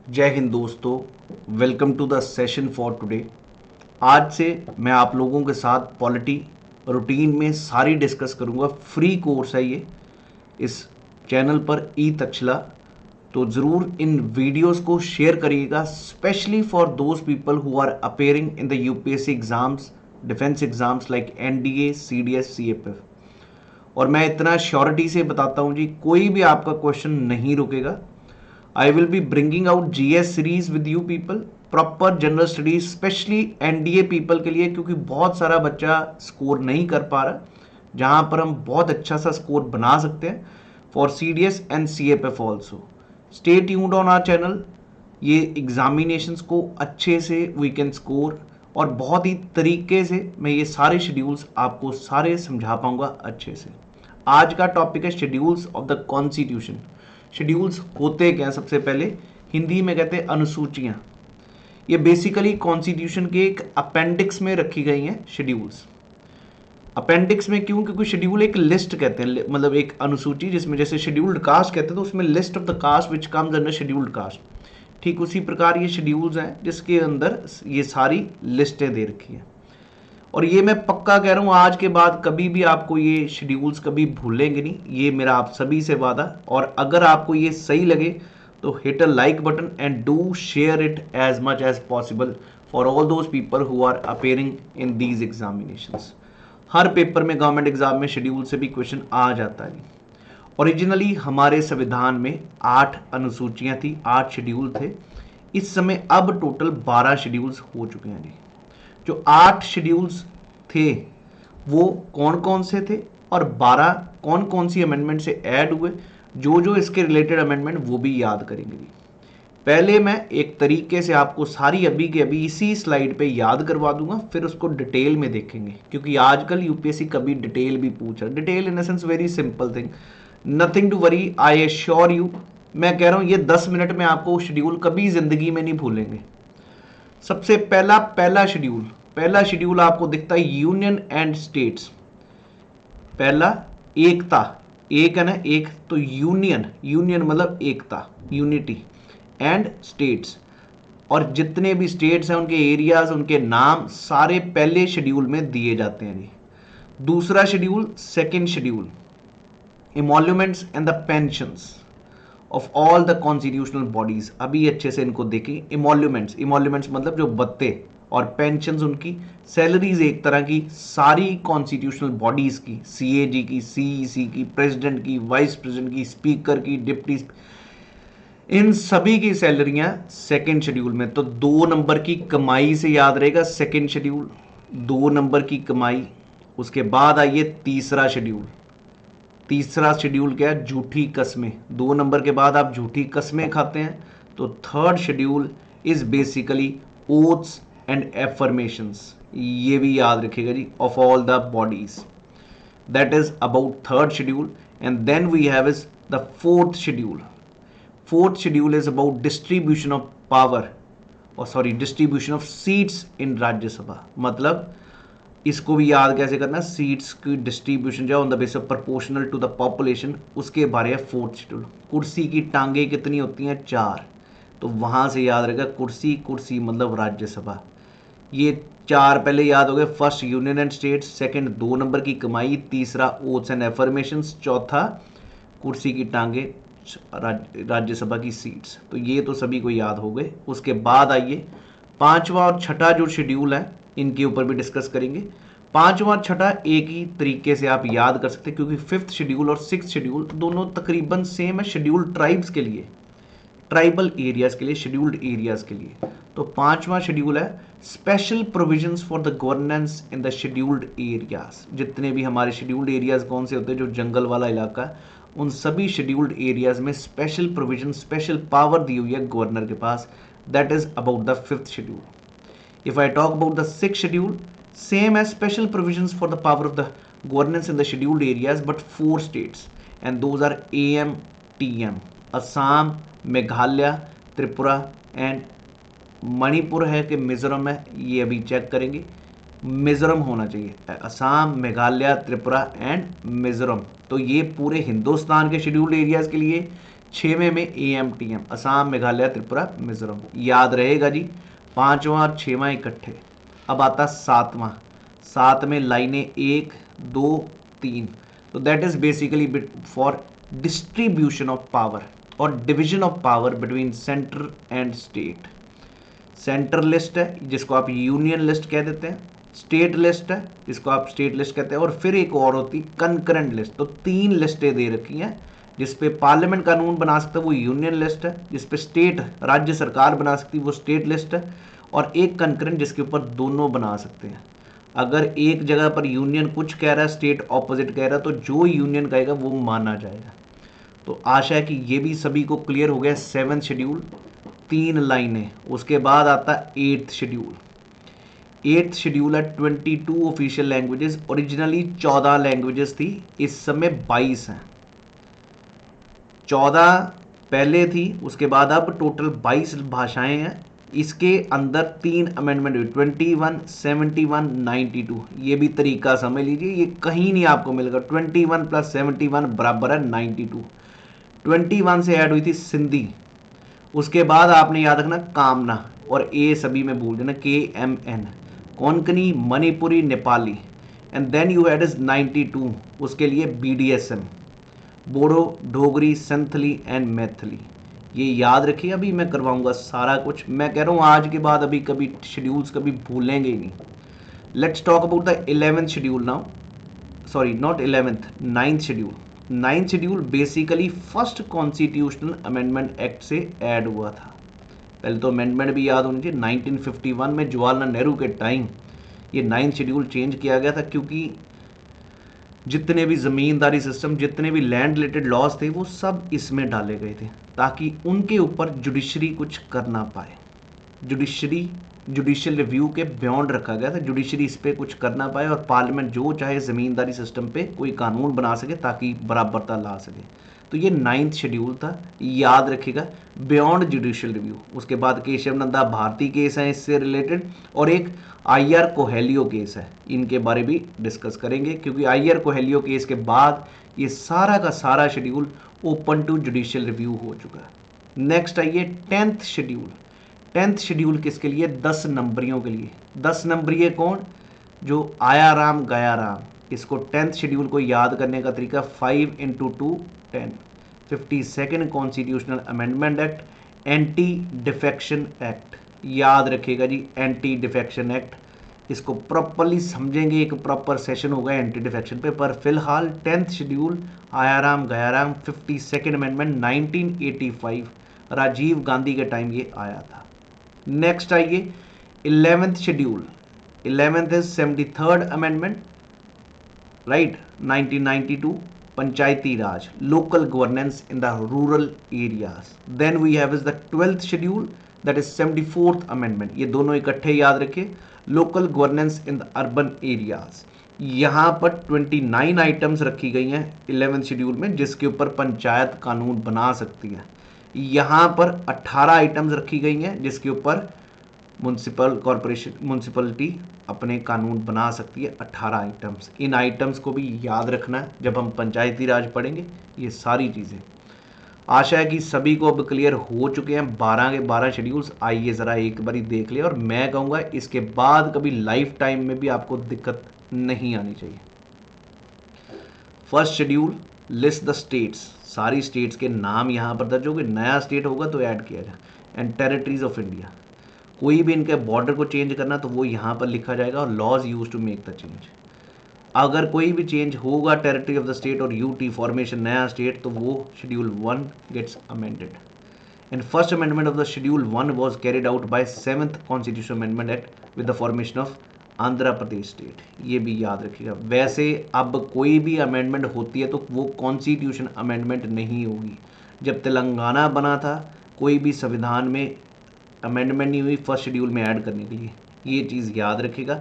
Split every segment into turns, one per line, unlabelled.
जय हिंद दोस्तों, welcome to the session for today. आज से मैं आप लोगों के साथ पॉलिटी रूटीन में सारी डिस्कस करूंगा। फ्री कोर्स है ये इस चैनल पर ई तक्षला। तो ज़रूर इन वीडियोस को शेयर करिएगा, specially for those people who are appearing in the UPSC exams, defence exams like NDA, CDS, CAPF. और मैं इतना श्योरिटी से बताता हूं जी, कोई भी आपका क्वेश्चन नहीं रुकेगा। I will be bringing out GS series with you people, proper general studies specially NDA people के लिए, क्योंकि बहुत सारा बच्चा स्कोर नहीं कर पा रहा, जहां पर हम बहुत अच्छा सा स्कोर बना सकते हैं for CDS and CAPF also. Stay tuned on our channel. ये एग्जामिनेशंस को अच्छे से वी कैन स्कोर, और बहुत ही तरीके से मैं ये सारे शेड्यूल्स आपको सारे समझा पाऊंगा अच्छे से। आज का टॉपिक है schedules of the constitution. Schedules होते क्या हैं? सबसे पहले हिंदी में कहते हैं अनुसूचियां। ये बेसिकली कॉन्स्टिट्यूशन के एक अपेंडिक्स में रखी गई हैं शेड्यूल्स। अपेंडिक्स में क्यों? क्योंकि शेड्यूल एक लिस्ट कहते हैं, मतलब एक अनुसूची, जिसमें जैसे शेड्यूल्ड कास्ट कहते हैं तो उसमें list of the caste which comes under scheduled caste. ठीक उसी प्रकार ये शेड्यूल्स हैं जिसके अंदर ये सारी लिस्टें दे रखी हैं। और ये मैं पक्का कह रहा हूँ, आज के बाद कभी भी आपको ये शेड्यूल्स कभी भूलेंगे नहीं, ये मेरा आप सभी से वादा। और अगर आपको ये सही लगे तो hit a like button and do share it as much as possible for all those people who are appearing in these examinations. हर पेपर में, गवर्नमेंट एग्जाम में शेड्यूल से भी क्वेश्चन आ जाता है। ओरिजिनली हमारे संविधान में 8 अनुसूचियां थी, 8 शेड्यूल थे। इस समय अब टोटल 12 शेड्यूल्स हो चुके हैं जी। जो 8 शेड्यूल्स थे वो कौन कौन से थे, और 12 कौन कौन सी अमेंडमेंट से ऐड हुए, जो जो इसके रिलेटेड अमेंडमेंट वो भी याद करेंगे जी। पहले मैं एक तरीके से आपको सारी अभी के अभी इसी स्लाइड पे याद करवा दूंगा, फिर उसको डिटेल में देखेंगे, क्योंकि आजकल यूपीएससी कभी डिटेल भी पूछ रहा है। Detail in the sense very simple thing, nothing to worry, I assure you. मैं कह रहा हूं ये 10 मिनट में आपको शेड्यूल कभी जिंदगी में नहीं भूलेंगे। सबसे पहला शेड्यूल आपको दिखता है यूनियन एंड स्टेट्स। पहला एकता, एक है ना, एक तो यूनियन, यूनियन मतलब एकता, यूनिटी, एंड स्टेट्स, और जितने भी स्टेट्स हैं उनके एरियाज, उनके नाम सारे पहले शेड्यूल में दिए जाते हैं जी। दूसरा schedule, second schedule, emoluments and the pensions of all the constitutional bodies. अभी अच्छे से इनको देखें। इमोल्यूमेंट्स मतलब जो भत्ते, और पेंशंस उनकी सैलरीज, एक तरह की सारी कॉन्स्टिट्यूशनल बॉडीज की, सीएजी की, सीईसी की, प्रेसिडेंट की, वाइस प्रेसिडेंट की, स्पीकर की, डिप्टी, इन सभी की सैलरियां सेकंड शेड्यूल में। तो 2 नंबर की कमाई से याद रहेगा सेकंड शेड्यूल, 2 नंबर की कमाई। उसके बाद आइए तीसरा शेड्यूल। तीसरा शेड्यूल क्या है? झूठी कस्में। 2 नंबर के बाद आप झूठी कस्में खाते हैं, तो third schedule is basically oaths and affirmations. ये भी याद रखिएगा जी, of all the bodies. That is about third schedule. And then we have is the fourth schedule. Fourth schedule is about distribution of power, और sorry, distribution of seats in Rajya Sabha. मतलब इसको भी याद कैसे करना, सीट्स की डिस्ट्रीब्यूशन जो on the basis of proportional to the population, उसके बारे में फोर्थ शेड्यूल। कुर्सी की टांगे कितनी होती हैं? 4। तो वहां से याद रहेगा कुर्सी, कुर्सी मतलब राज्यसभा। ये 4 पहले याद हो गए। First union and states, second 2 number की कमाई, तीसरा ओथ्स एंड एफर्मेशंस, चौथा कुर्सी की टांगे, राज्यसभा की सीट्स। तो ये तो सभी को याद हो गए। उसके बाद आइए पांचवा और छठा जो शेड्यूल है, इनके ऊपर भी डिस्कस करेंगे। पांचवा और छठा एक ही तरीके से आप याद कर सकते हैं, क्योंकि 5th शेड्यूल और 6th शेड्यूल दोनों तकरीबन सेम है। शेड्यूल्ड ट्राइब्स के लिए, ट्राइबल एरियाज के लिए, शेड्यूल्ड एरियाज के लिए। तो पांचवा शेड्यूल है special provisions for the governance in the scheduled areas. जितने भी हमारे शेड्यूल्ड एरियाज कौन से होते हैं? जो जंगल वाला इलाका है, उन सभी शेड्यूल्ड एरियाज में स्पेशल प्रोविजन, स्पेशल पावर दी हुई है गवर्नर के पास। That is about the 5th schedule. If I talk about the 6th schedule, same as special provisions for the power of the governance in the scheduled areas, but 4 states, and those are AM, TM, Assam, Meghalaya, Tripura and Manipur है कि मिजोरम है, ये अभी check करेंगे। मिजोरम होना चाहिए। Assam, Meghalaya, Tripura and Mizoram. तो ये पूरे हिंदुस्तान के शेड्यूल्ड एरियाज के लिए 6वें में AMTM, असम, मेघालय, त्रिपुरा, मिजोरम, याद रहेगा जी। 5वां और 6वां इकट्ठे। अब आता 7वां, 7 में लाइनें 1 2 3, तो that is basically for distribution of power और division of power between centre and state. Centre list है जिसको आप यूनियन लिस्ट कह देते हैं, स्टेट लिस्ट है जिसको आप स्टेट लिस्ट कहते हैं, और फिर एक और होती कंकरेंट लिस्ट। तो 3 लिस्टें दे रखी हैं। जिस पे पार्लियामेंट कानून बना सकता है वो यूनियन लिस्ट है, जिस पे स्टेट राज्य सरकार बना सकती है वो स्टेट लिस्ट है, और एक कंकरेंट जिसके ऊपर दोनों बना सकते हैं। अगर एक जगह पर यूनियन कुछ कह रहा है, स्टेट ऑपोजिट कह रहा है, तो जो यूनियन कहेगा वो माना जाएगा। तो आशा है कि ये भी सभी को क्लियर हो गया। 7th शेड्यूल 3 लाइनें। उसके बाद आता है 8th शेड्यूल। 8th शेड्यूल है 22 ऑफिशियल लैंग्वेजेस। ओरिजिनली 14 लैंग्वेजेस थी, इस समय 22 हैं। 14 पहले थी, उसके बाद अब टोटल 22 भाषाएं हैं। इसके अंदर 3 अमेंडमेंट हुई, 21, 71, 92। ये भी तरीका समझ लीजिए, ये कहीं नहीं आपको मिलेगा। 21 + 71 बराबर है 92। 21 से ऐड हुई थी सिंधी। उसके बाद आपने याद रखना कामना, और ए सभी में भूल देना, KMN, Konkani, Manipuri, Nepali. And then you had is 92, उसके लिए BDSM, बोडो, डोगरी, संथली एंड मैथिली। ये याद रखिए, अभी मैं करवाऊंगा सारा कुछ। मैं कह रहा हूँ आज के बाद अभी कभी शेड्यूल्स कभी भूलेंगे ही नहीं। Let's talk about the 11th schedule now. Sorry not 11th, 9th schedule. 9th schedule basically first constitutional amendment act से ऐड हुआ था। पहले तो अमेंडमेंट भी याद होनी चाहिए। 1951 में जवाहरलाल नेहरू के टाइम ये 9th शेड्यूल चेंज किया गया था, क्योंकि जितने भी ज़मींदारी सिस्टम, जितने भी लैंड रिलेटेड लॉज थे, वो सब इसमें डाले गए थे ताकि उनके ऊपर जुडिशरी कुछ कर ना पाए। जुडिशियल रिव्यू के बियॉन्ड रखा गया था, जुडिशरी इस पर कुछ कर ना पाए, और पार्लियामेंट जो चाहे ज़मींदारी सिस्टम पे कोई कानून बना सके ताकि बराबरता ला सके। तो ये 9th शेड्यूल था, याद रखिएगा, बियॉन्ड जुडिशियल रिव्यू। उसके बाद केशव नंदा भारती केस है इससे रिलेटेड, और एक IR कोहेलियो केस है, इनके बारे भी डिस्कस करेंगे, क्योंकि IR कोहेलियो केस के बाद ये सारा का सारा schedule open to judicial review हो चुका है। नेक्स्ट आइए 10th शेड्यूल। 10th शेड्यूल किसके लिए? 10 नंबरियों के लिए। 10 नंबरिए कौन? जो आया राम गया राम। इसको 10th शेड्यूल को याद करने का तरीका 5 × 2 10। 52nd constitutional amendment act, anti defection act, याद रखिएगा जी, एंटी डिफेक्शन एक्ट। इसको प्रॉपरली समझेंगे, एक प्रॉपर सेशन होगा एंटी डिफेक्शन पे। पर फिलहाल 10th शेड्यूल आया राम गया राम, 52nd अमेंडमेंट 1985, राजीव गांधी के टाइम ये आया था। नेक्स्ट आइए 11th schedule. 11th is 73rd amendment, right, 1992, Panchayati Raj, local governance in the rural areas. Then we have is the 12th schedule, that is 74th amendment. ये दोनों इकट्ठे याद रखिए, local governance in the urban areas. यहाँ पर 29 items रखी गई हैं 11th शेड्यूल में, जिसके ऊपर पंचायत कानून बना सकती है। यहाँ पर 18 आइटम्स रखी गई हैं जिसके ऊपर म्यूनसिपलिटी अपने कानून बना सकती है। 18 आइटम्स, इन आइटम्स को भी याद रखना है जब हम पंचायती राज पढ़ेंगे ये सारी चीज़ें। आशा है कि सभी को अब क्लियर हो चुके हैं 12 के 12 शेड्यूल्स। आइए ज़रा एक बारी देख लिया, और मैं कहूँगा इसके बाद कभी लाइफ टाइम में भी आपको दिक्कत नहीं आनी चाहिए। First schedule, list the states, सारी स्टेट्स के नाम यहाँ पर दर्ज होंगे। नया स्टेट होगा तो ऐड किया जाए। एंड टेरिटरीज ऑफ इंडिया, कोई भी इनके बॉर्डर को चेंज करना तो वो यहाँ पर लिखा जाएगा, और laws use to make the change. अगर कोई भी चेंज होगा टेरिटरी ऑफ द स्टेट और UT फॉर्मेशन नया स्टेट, तो वो schedule 1 gets amended. And first amendment of the schedule 1 was carried out by 7th constitutional amendment act with the formation of Andhra Pradesh state. ये भी याद रखिएगा। वैसे अब कोई भी अमेंडमेंट होती है तो वो कॉन्स्टिट्यूशन अमेंडमेंट नहीं होगी। जब तेलंगाना बना था कोई भी संविधान में अमेंडमेंट नहीं हुई फर्स्ट शेड्यूल में ऐड करने के लिए, ये चीज़ याद रखिएगा।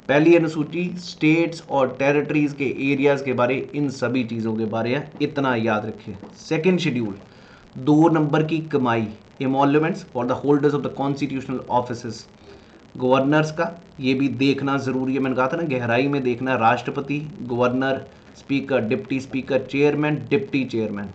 पहली अनुसूची स्टेट्स और टेरिटरीज के एरियाज के बारे, इन सभी चीज़ों के बारे है, इतना याद रखिए। सेकेंड शेड्यूल, 2 नंबर की कमाई, emoluments for the holders of the constitutional offices, governors का ये भी देखना ज़रूरी है। मैंने कहा था ना गहराई में देखना, राष्ट्रपति, governor, speaker, deputy speaker, chairman, deputy chairman.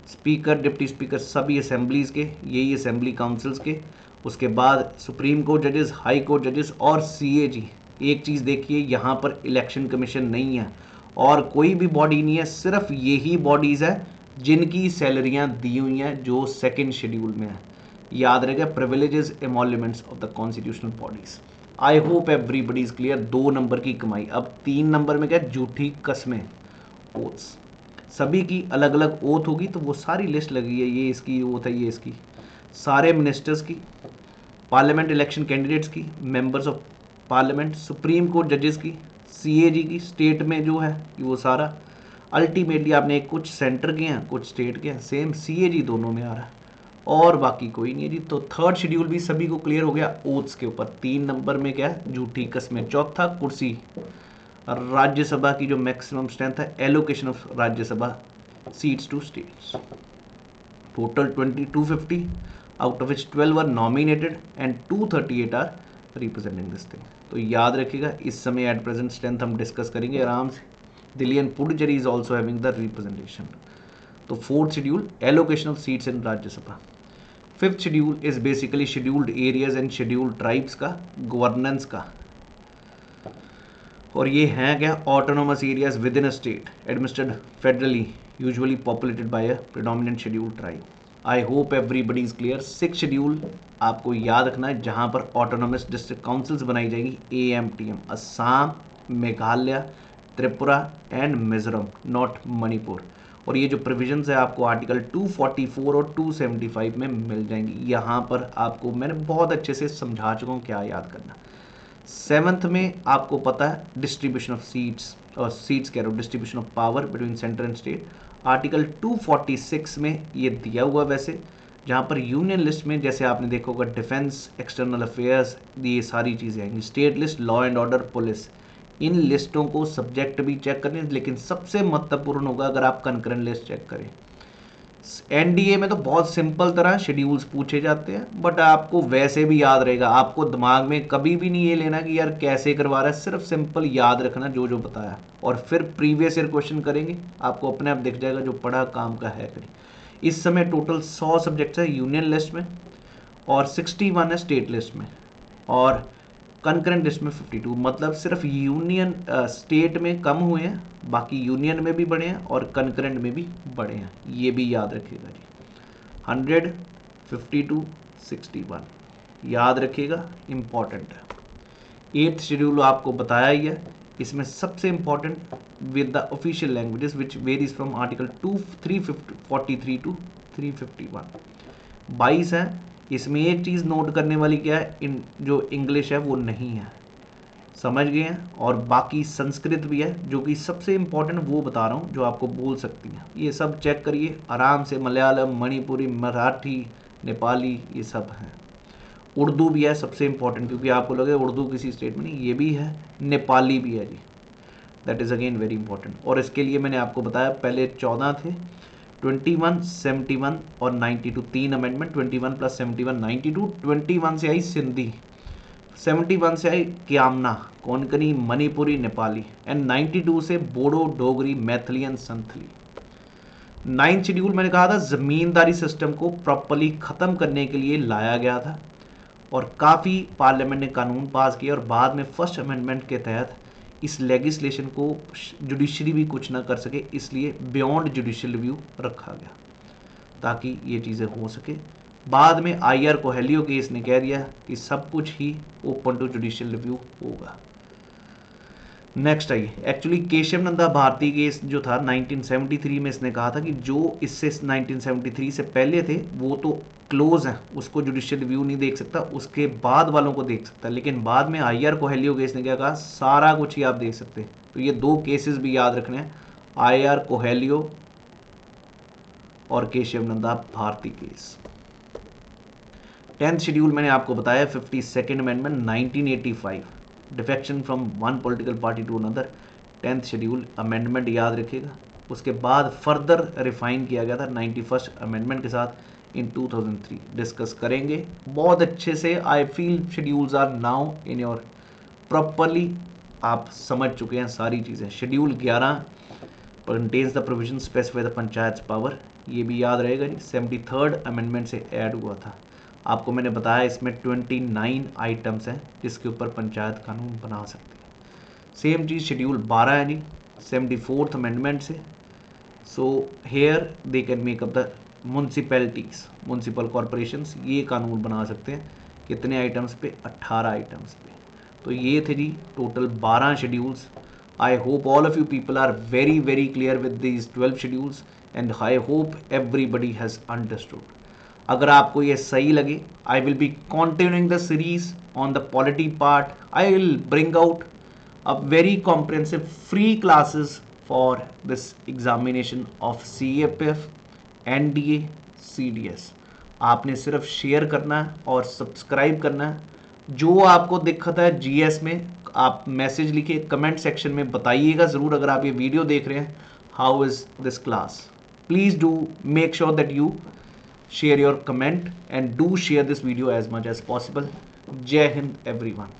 Speaker, deputy speaker सभी असेंबलीज के, यही असेंबली काउंसिल्स के। उसके बाद सुप्रीम कोर्ट जजेस, हाई कोर्ट जजेस और CAG। एक चीज़ देखिए, यहाँ पर इलेक्शन कमीशन नहीं है और कोई भी बॉडी नहीं है, सिर्फ यही बॉडीज़ है जिनकी सैलरियाँ दी हुई हैं जो सेकेंड शेड्यूल में है। याद रहेगा, privileges emoluments of the constitutional bodies. I hope everybody is clear. 2 number की कमाई। अब 3 नंबर में क्या, झूठी कस्में, ओथ्स। सभी की अलग अलग ओथ होगी, तो वो सारी लिस्ट लगी है, ये इसकी ओथ है, ये इसकी, सारे मिनिस्टर्स की, पार्लियामेंट इलेक्शन कैंडिडेट्स की, members of parliament, supreme court जजेस की, CAG की, स्टेट में जो है वो सारा। अल्टीमेटली आपने कुछ सेंटर के हैं, कुछ स्टेट के हैं, सेम CAG दोनों में आ रहा है और बाकी कोई नहीं है जी। तो थर्ड शेड्यूल भी सभी को क्लियर हो गया ओथ्स के ऊपर। 3 नंबर में क्या है, झूठी कस्में। चौथा, कुर्सी, राज्यसभा की जो मैक्सिमम स्ट्रेंथ है, allocation of Rajya Sabha seats to states. Total 250, out of which 12 are nominated and 238 are representing this thing. तो याद रखिएगा, इस समय एट प्रेजेंट स्ट्रेंथ हम डिस्कस करेंगे आराम से। Delhi and Puducherry is also having the representation. तो fourth schedule, allocation of seats in Rajya Sabha. Fifth schedule is basically scheduled areas and scheduled tribes का गवर्नेंस का, और ये हैं क्या, autonomous areas within a state administered federally, usually populated by a predominant scheduled tribe. I hope everybody is clear. 6 schedule आपको याद रखना है, जहां पर ऑटोनोमस डिस्ट्रिक्ट काउंसिल्स बनाई जाएगी, AMTM, Assam, Meghalaya, Tripura and Mizoram, not Manipur. और ये जो प्रोविजंस है आपको आर्टिकल 244 और 275 में मिल जाएंगी। यहाँ पर आपको मैंने बहुत अच्छे से समझा चुका हूँ क्या याद करना। 7th में आपको पता है डिस्ट्रीब्यूशन ऑफ सीट्स, और सीट्स कह रहा हूँ, distribution of power between centre and state. Article 246 में ये दिया हुआ वैसे, जहाँ पर यूनियन लिस्ट में जैसे आपने देखा होगा डिफेंस, एक्सटर्नल अफेयर्स, ये सारी चीज़ें आएंगी। State list, law and order, police, इन लिस्टों को सब्जेक्ट भी चेक करने, लेकिन सबसे महत्वपूर्ण होगा अगर आप कंकरेंट लिस्ट चेक करें। NDA में तो बहुत सिंपल तरह शेड्यूल्स पूछे जाते हैं, बट आपको वैसे भी याद रहेगा। आपको दिमाग में कभी भी नहीं ये लेना कि यार कैसे करवा रहा है, सिर्फ सिंपल याद रखना जो जो बताया, और फिर प्रीवियस ईयर क्वेश्चन करेंगे, आपको अपने आप दिख जाएगा जो पढ़ा काम का है करें। इस समय टोटल 100 सब्जेक्ट्स है यूनियन लिस्ट में और 61 है स्टेट लिस्ट में, और कंकरेंट लिस्ट में 52। मतलब सिर्फ यूनियन स्टेट में कम हुए हैं, बाकी यूनियन में भी बढ़े हैं और कंकरेंट में भी बढ़े हैं, ये भी याद रखिएगा जी। 100, 52, 61 याद रखिएगा, इंपॉर्टेंट है। 8th शेड्यूल आपको बताया ही है, इसमें सबसे important with the official languages which varies from article 343 to 351। 22 है। इसमें एक चीज़ नोट करने वाली क्या है, इन जो इंग्लिश है वो नहीं है, समझ गए हैं। और बाकी संस्कृत भी है, जो कि सबसे इंपॉर्टेंट वो बता रहा हूँ जो आपको बोल सकती हैं। ये सब चेक करिए आराम से, मलयालम, मणिपुरी, मराठी, नेपाली, ये सब हैं। उर्दू भी है सबसे इंपॉर्टेंट, क्योंकि आपको लगे उर्दू किसी स्टेट में नहीं, ये भी है। नेपाली भी है जी, that is again very important. और इसके लिए मैंने आपको बताया पहले 14 थे, 21, 71 और 92, 3 अमेंडमेंट, 21 + 71, 92। 21 से आई सिंधी, 71 से आई क्यामना, कोंकणी, मणिपुरी, नेपाली, एंड 92 से Bodo, Dogri, Maithili and Santhali. 9th schedule मैंने कहा था जमींदारी सिस्टम को प्रॉपरली खत्म करने के लिए लाया गया था, और काफ़ी पार्लियामेंट ने कानून पास किए, और बाद में फर्स्ट अमेंडमेंट के तहत इस लेगिस्लेशन को जुडिशरी भी कुछ ना कर सके, इसलिए बियॉन्ड जुडिशियल रिव्यू रखा गया ताकि ये चीज़ें हो सके। बाद में IR कोहेलियो केस ने कह दिया कि सब कुछ ही ओपन टू जुडिशियल रिव्यू होगा। नेक्स्ट आइए, एक्चुअली केशव नंदा भारती केस जो था 1973 में, इसने कहा था कि जो इससे 1973 से पहले थे वो तो क्लोज हैं, उसको जुडिशियल रिव्यू नहीं देख सकता, उसके बाद वालों को देख सकता। लेकिन बाद में IR कोहेलियो केस ने क्या कहा, सारा कुछ ही आप देख सकते हैं। तो ये 2 केसेस भी याद रखने हैं, IR कोहेलियो और Kesavananda Bharati case. 10th schedule मैंने आपको बताया 52nd amendment 1985, defection from one political party to another. 10th schedule amendment याद रखिएगा। उसके बाद फर्दर रिफाइन किया गया था 91st अमेंडमेंट के साथ इन 2003, डिस्कस करेंगे बहुत अच्छे से। I feel schedules are now in your properly, आप समझ चुके हैं सारी चीज़ें। Schedule 11 contains the provision specify the panchayat's power, ये भी याद रहेगा जी, 73rd अमेंडमेंट से ऐड हुआ था। आपको मैंने बताया इसमें 29 आइटम्स हैं जिसके ऊपर पंचायत कानून बना सकते हैं। सेम चीज़ शेड्यूल 12 है जी, 74th अमेंडमेंट से। So here they can make up the municipalities, municipal corporations, ये कानून बना सकते हैं। कितने आइटम्स पे? 18 आइटम्स पे। तो ये थे जी total 12 schedules. I hope all of you people are very very clear with these 12 schedules and I hope everybody has understood. अगर आपको ये सही लगे, I will be continuing the series on the polity part. I will bring out a very comprehensive free classes for this examination of CAPF, NDA, CDS। आपने सिर्फ share करना है और सब्सक्राइब करना है। जो आपको दिक्कत है जीएस में, आप मैसेज लिखिए, कमेंट सेक्शन में बताइएगा ज़रूर। अगर आप ये वीडियो देख रहे हैं, how is this class, please do make sure that you share your comment and do share this video as much as possible. Jai Hind everyone.